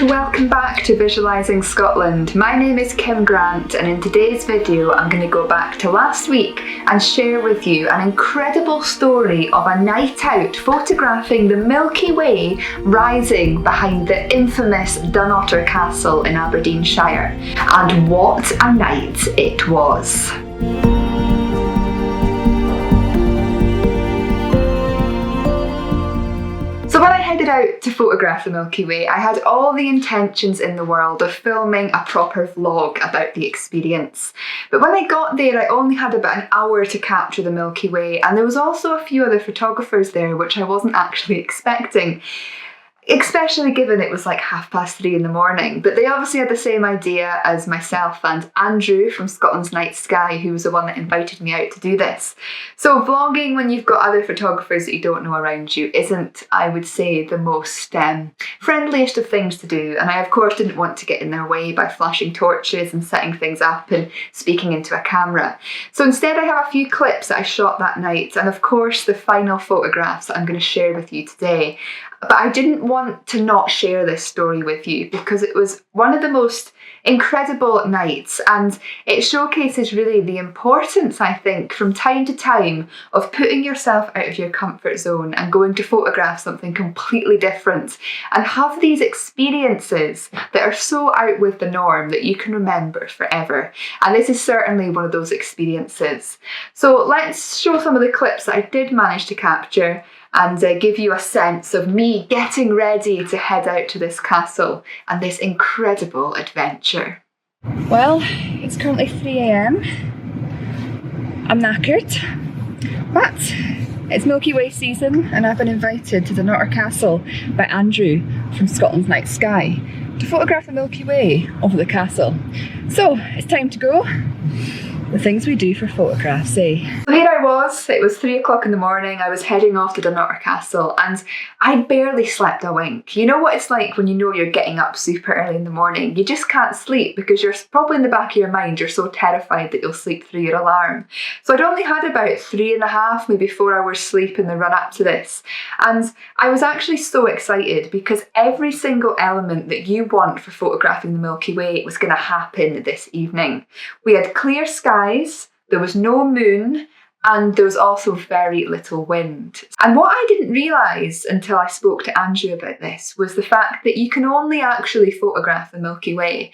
and welcome back to Visualising Scotland. My name is Kim Grant, and in today's video I'm going to go back to last week and share with you an incredible story of a night out photographing the Milky Way rising behind the infamous Dunnottar Castle in Aberdeenshire. And what a night it was! So when I headed out to photograph the Milky Way, I had all the intentions in the world of filming a proper vlog about the experience. But when I got there, I only had about an hour to capture the Milky Way, and there was also a few other photographers there, which I wasn't actually expecting. Especially given it was like 3:30 in the morning. But they obviously had the same idea as myself and Andrew from Scotland's Night Sky, who was the one that invited me out to do this. So vlogging when you've got other photographers that you don't know around you isn't, I would say, the most friendliest of things to do. And I of course didn't want to get in their way by flashing torches and setting things up and speaking into a camera. So instead I have a few clips that I shot that night, and of course the final photographs that I'm going to share with you today. But I didn't want to not share this story with you because it was one of the most incredible nights, and it showcases really the importance, I think, from time to time of putting yourself out of your comfort zone and going to photograph something completely different and have these experiences that are so out with the norm that you can remember forever. And this is certainly one of those experiences. So let's show some of the clips that I did manage to capture and give you a sense of me getting ready to head out to this castle and this incredible adventure. Well, it's currently 3 AM. I'm knackered, but it's Milky Way season and I've been invited to Dunnottar Castle by Andrew from Scotland's Night Sky to photograph the Milky Way over the castle. So it's time to go. The things we do for photographs, eh? So here I was, it was 3 o'clock in the morning, I was heading off to Dunnottar Castle and I barely slept a wink. You know what it's like when you know you're getting up super early in the morning? You just can't sleep because you're probably in the back of your mind, you're so terrified that you'll sleep through your alarm. So I'd only had about 3.5, maybe 4 hours sleep in the run up to this. And I was actually so excited because every single element that you want for photographing the Milky Way was going to happen this evening. We had clear skies, there was no moon, and there was also very little wind. And what I didn't realise until I spoke to Andrew about this was the fact that you can only actually photograph the Milky Way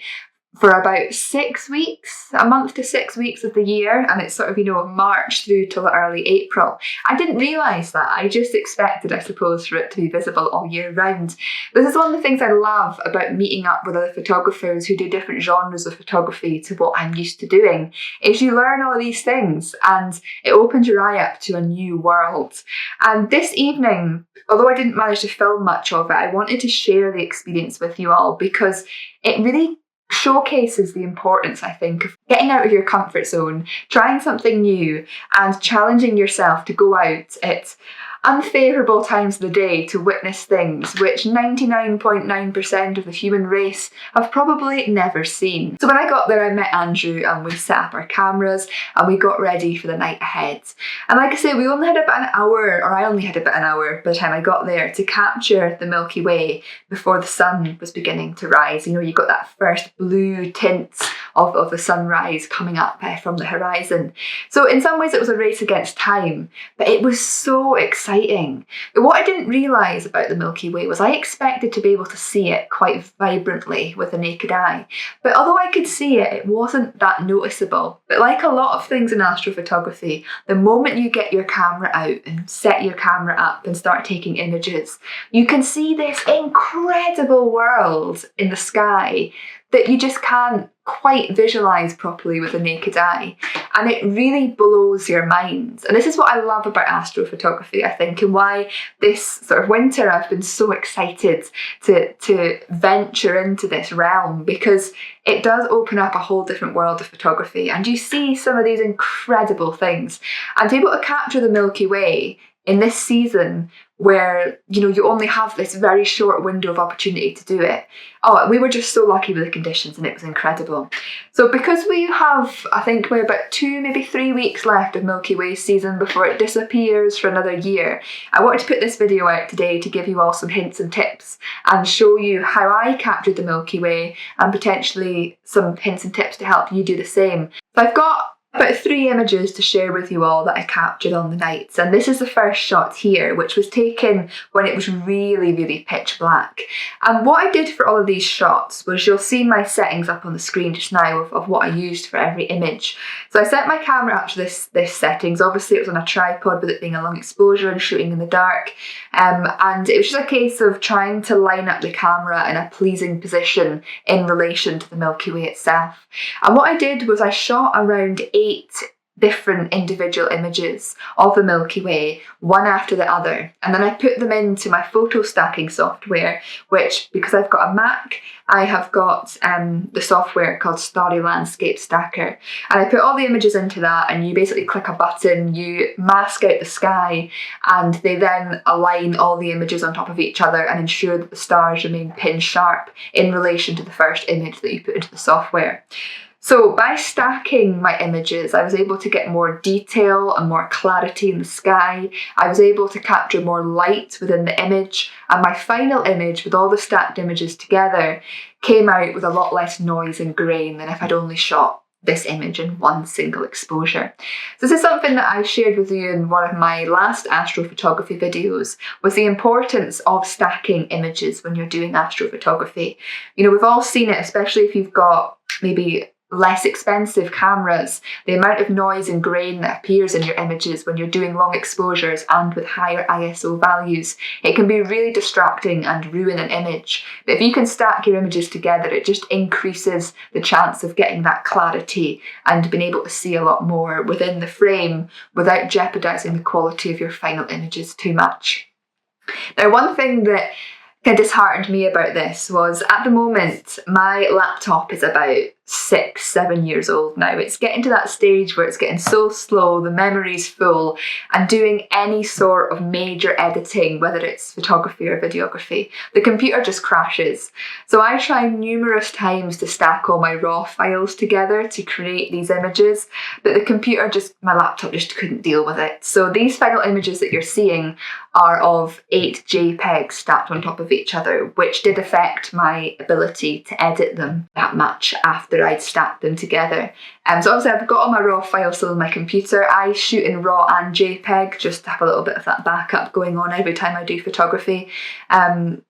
for about 6 weeks, a month to 6 weeks of the year, and it's sort of, March through till early April. I didn't realise that. I just expected, I suppose, for it to be visible all year round. This is one of the things I love about meeting up with other photographers who do different genres of photography to what I'm used to doing, is you learn all these things and it opens your eye up to a new world. And this evening, although I didn't manage to film much of it, I wanted to share the experience with you all because it really showcases the importance, I think, of getting out of your comfort zone, trying something new and challenging yourself to go out at unfavourable times of the day to witness things which 99.9% of the human race have probably never seen. So when I got there, I met Andrew and we set up our cameras and we got ready for the night ahead. And like I say, we only had about an hour, or I only had about an hour by the time I got there to capture the Milky Way before the sun was beginning to rise. You got that first blue tint of the sunrise coming up from the horizon. So in some ways it was a race against time, but it was so exciting. But what I didn't realise about the Milky Way was I expected to be able to see it quite vibrantly with the naked eye. But although I could see it, it wasn't that noticeable. But like a lot of things in astrophotography, the moment you get your camera out and set your camera up and start taking images, you can see this incredible world in the sky that you just can't quite visualise properly with the naked eye. And it really blows your mind. And this is what I love about astrophotography, I think, and why this sort of winter I've been so excited to venture into this realm, because it does open up a whole different world of photography and you see some of these incredible things. And to be able to capture the Milky Way in this season where, you only have this very short window of opportunity to do it. Oh, we were just so lucky with the conditions, and it was incredible. So because we have, I think we're about 2, maybe 3 weeks left of Milky Way season before it disappears for another year, I wanted to put this video out today to give you all some hints and tips and show you how I captured the Milky Way and potentially some hints and tips to help you do the same. So I've got about 3 images to share with you all that I captured on the nights, and this is the first shot here, which was taken when it was really, really pitch black. And what I did for all of these shots was, you'll see my settings up on the screen just now of what I used for every image. So I set my camera up to this settings. Obviously it was on a tripod with it being a long exposure and shooting in the dark, and it was just a case of trying to line up the camera in a pleasing position in relation to the Milky Way itself. And what I did was I shot around 8 different individual images of the Milky Way, one after the other, and then I put them into my photo stacking software, which, because I've got a Mac, I have got the software called Story Landscape Stacker, and I put all the images into that, and you basically click a button, you mask out the sky, and they then align all the images on top of each other and ensure that the stars remain pin sharp in relation to the first image that you put into the software. So by stacking my images, I was able to get more detail and more clarity in the sky. I was able to capture more light within the image, and my final image with all the stacked images together came out with a lot less noise and grain than if I'd only shot this image in one single exposure. So this is something that I shared with you in one of my last astrophotography videos, was the importance of stacking images when you're doing astrophotography. We've all seen it, especially if you've got maybe less expensive cameras, the amount of noise and grain that appears in your images when you're doing long exposures and with higher ISO values. It can be really distracting and ruin an image. But if you can stack your images together, it just increases the chance of getting that clarity and being able to see a lot more within the frame without jeopardizing the quality of your final images too much. Now, one thing that kind of disheartened me about this was, at the moment, my laptop is about 6-7 years old now. It's getting to that stage where it's getting so slow, the memory's full, and doing any sort of major editing, whether it's photography or videography, the computer just crashes. So I try numerous times to stack all my raw files together to create these images, but my laptop just couldn't deal with it. So these final images that you're seeing are of 8 JPEGs stacked on top of each other, which did affect my ability to edit them that much after I'd stacked them together. So obviously I've got all my raw files still on my computer. I shoot in RAW and JPEG just to have a little bit of that backup going on every time I do photography.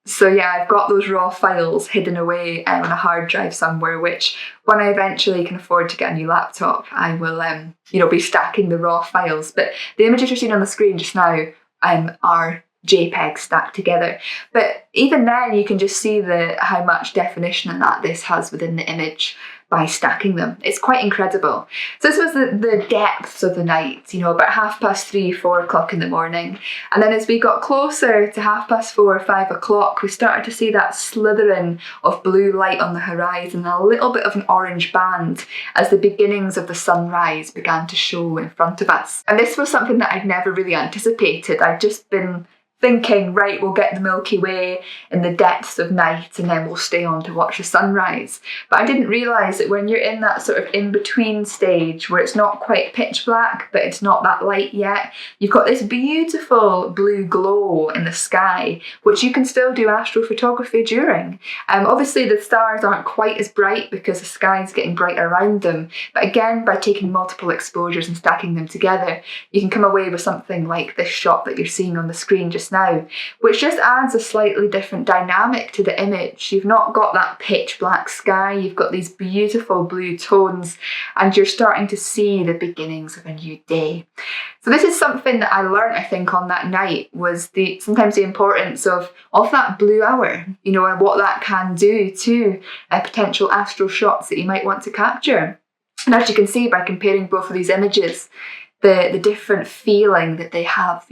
So yeah, I've got those raw files hidden away on a hard drive somewhere, which when I eventually can afford to get a new laptop, I will be stacking the raw files. But the images you're seeing on the screen just now are JPEG stacked together. But even then you can just see how much definition and that this has within the image by stacking them. It's quite incredible. So this was the depths of the night, about 3:30, 4 o'clock in the morning. And then as we got closer to 4:30, 5 o'clock, we started to see that slithering of blue light on the horizon, and a little bit of an orange band as the beginnings of the sunrise began to show in front of us. And this was something that I'd never really anticipated. I'd just been thinking, right, we'll get the Milky Way in the depths of night and then we'll stay on to watch the sunrise. But I didn't realise that when you're in that sort of in-between stage where it's not quite pitch black, but it's not that light yet, you've got this beautiful blue glow in the sky, which you can still do astrophotography during. Obviously the stars aren't quite as bright because the sky's getting bright around them, but again, by taking multiple exposures and stacking them together, you can come away with something like this shot that you're seeing on the screen just now, which just adds a slightly different dynamic to the image. You've not got that pitch black sky, you've got these beautiful blue tones, and you're starting to see the beginnings of a new day. So this is something that I learned, I think, on that night, was sometimes the importance of that blue hour, and what that can do to potential astro shots that you might want to capture. And as you can see by comparing both of these images, the different feeling that they have,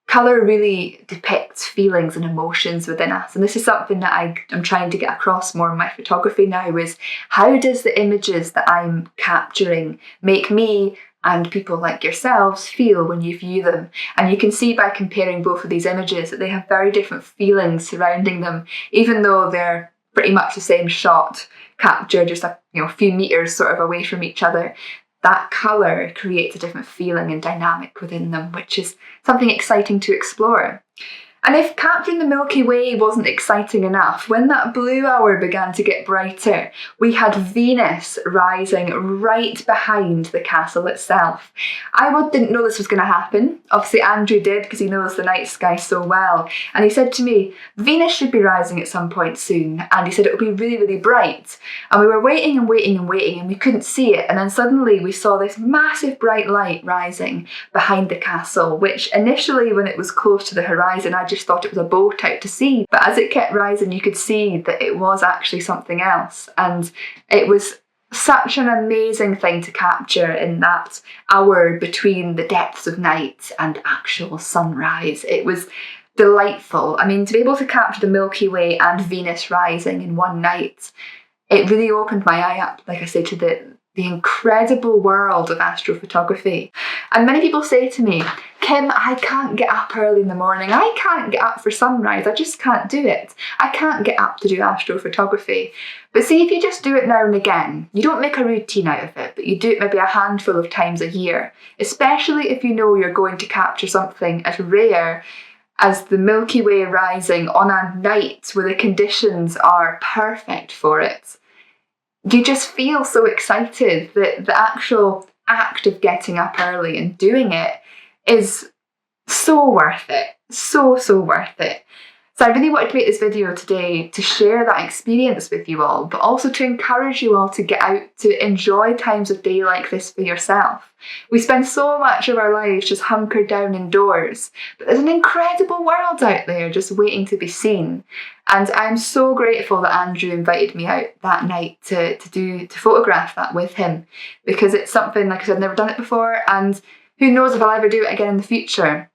Colour really depicts feelings and emotions within us, and this is something that I'm trying to get across more in my photography now, is how does the images that I'm capturing make me and people like yourselves feel when you view them. And you can see by comparing both of these images that they have very different feelings surrounding them, even though they're pretty much the same shot, captured just a few meters sort of away from each other. That colour creates a different feeling and dynamic within them, which is something exciting to explore. And if capturing the Milky Way wasn't exciting enough, when that blue hour began to get brighter, we had Venus rising right behind the castle itself. I didn't know this was going to happen. Obviously Andrew did, because he knows the night sky so well. And he said to me, Venus should be rising at some point soon. And he said it would be really, really bright. And we were waiting and waiting and waiting, and we couldn't see it. And then suddenly we saw this massive bright light rising behind the castle, which initially, when it was close to the horizon, I just thought it was a boat out to sea. But as it kept rising, you could see that it was actually something else. And it was such an amazing thing to capture in that hour between the depths of night and actual sunrise. It was delightful. I mean, to be able to capture the Milky Way and Venus rising in one night, it really opened my eye up, like I say, to the incredible world of astrophotography. And many people say to me, Kim, I can't get up early in the morning. I can't get up for sunrise. I just can't do it. I can't get up to do astrophotography. But see, if you just do it now and again, you don't make a routine out of it, but you do it maybe a handful of times a year, especially if you know you're going to capture something as rare as the Milky Way rising on a night where the conditions are perfect for it. You just feel so excited that the actual act of getting up early and doing it is so worth it. So worth it. So I really wanted to make this video today to share that experience with you all, but also to encourage you all to get out, to enjoy times of day like this for yourself. We spend so much of our lives just hunkered down indoors, but there's an incredible world out there just waiting to be seen. And I'm so grateful that Andrew invited me out that night to photograph that with him, because it's something, like I said, I've never done it before, and who knows if I'll ever do it again in the future.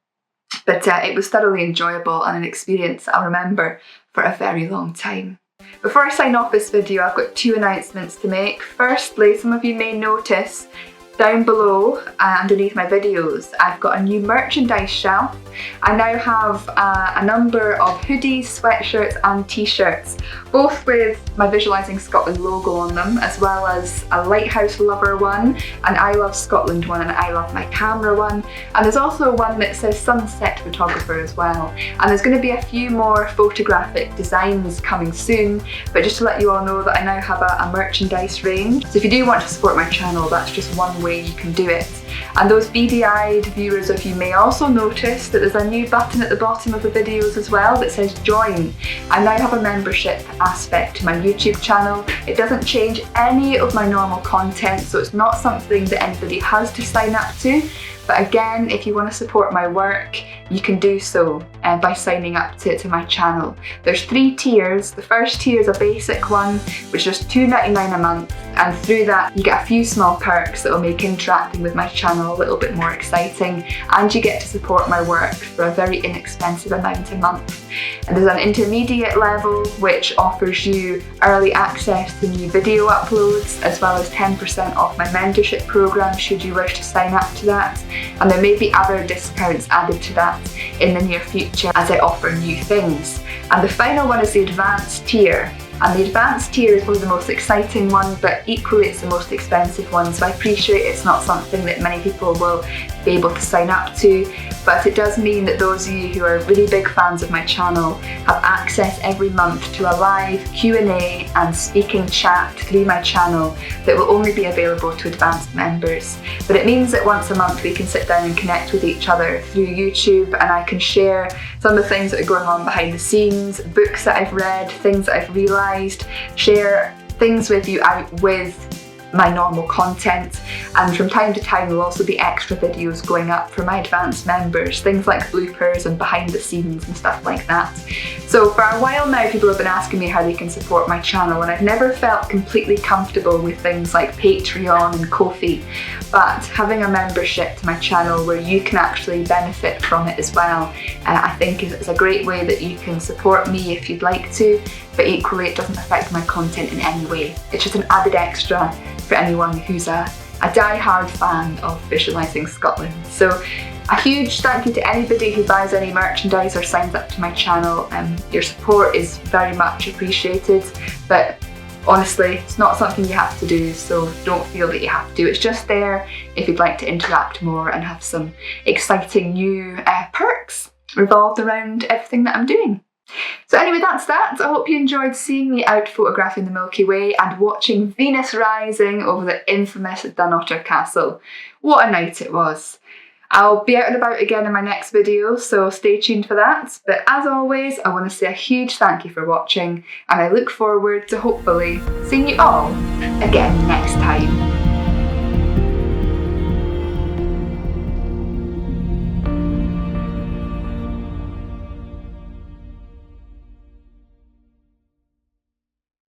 But it was thoroughly enjoyable and an experience I'll remember for a very long time. Before I sign off this video, I've got two announcements to make. Firstly, some of you may notice down below, underneath my videos, I've got a new merchandise shelf. I now have a number of hoodies, sweatshirts and t-shirts, both with my Visualising Scotland logo on them, as well as a Lighthouse Lover one, an I Love Scotland one, and an I Love My Camera one. And there's also one that says Sunset Photographer as well. And there's going to be a few more photographic designs coming soon, but just to let you all know that I now have a merchandise range. So if you do want to support my channel, that's just one way you can do it. And those beady-eyed viewers of you may also notice that there's a new button at the bottom of the videos as well that says join. I now have a membership aspect to my YouTube channel. It doesn't change any of my normal content, so it's not something that anybody has to sign up to. But again, if you want to support my work, you can do so by signing up to my channel. There's 3 tiers. The first tier is a basic one, which is just $2.99 a month. And through that, you get a few small perks that will make interacting with my channel a little bit more exciting. And you get to support my work for a very inexpensive amount a month. And there's an intermediate level, which offers you early access to new video uploads, as well as 10% off my mentorship program should you wish to sign up to that. And there may be other discounts added to that in the near future as I offer new things. And the final one is the advanced tier. And the advanced tier is probably the most exciting one, but equally it's the most expensive one. So I appreciate it's not something that many people will be able to sign up to, but it does mean that those of you who are really big fans of my channel have access every month to a live Q&A and speaking chat through my channel that will only be available to advanced members. But it means that once a month we can sit down and connect with each other through YouTube, and I can share some of the things that are going on behind the scenes, books that I've read, things that I've realised, share things with you out with my normal content. And from time to time there'll also be extra videos going up for my advanced members, things like bloopers and behind the scenes and stuff like that. So for a while now people have been asking me how they can support my channel, and I've never felt completely comfortable with things like Patreon and Ko-fi, but having a membership to my channel where you can actually benefit from it as well, I think is a great way that you can support me if you'd like to, but equally it doesn't affect my content in any way. It's just an added extra for anyone who's a a die-hard fan of visualising Scotland. So a huge thank you to anybody who buys any merchandise or signs up to my channel. Your support is very much appreciated, but honestly, it's not something you have to do, so don't feel that you have to. It's just there if you'd like to interact more and have some exciting new perks revolved around everything that I'm doing. So anyway, that's that. I hope you enjoyed seeing me out photographing the Milky Way and watching Venus rising over the infamous Dunnottar Castle. What a night it was. I'll be out and about again in my next video, so stay tuned for that. But as always, I want to say a huge thank you for watching, and I look forward to hopefully seeing you all again next time.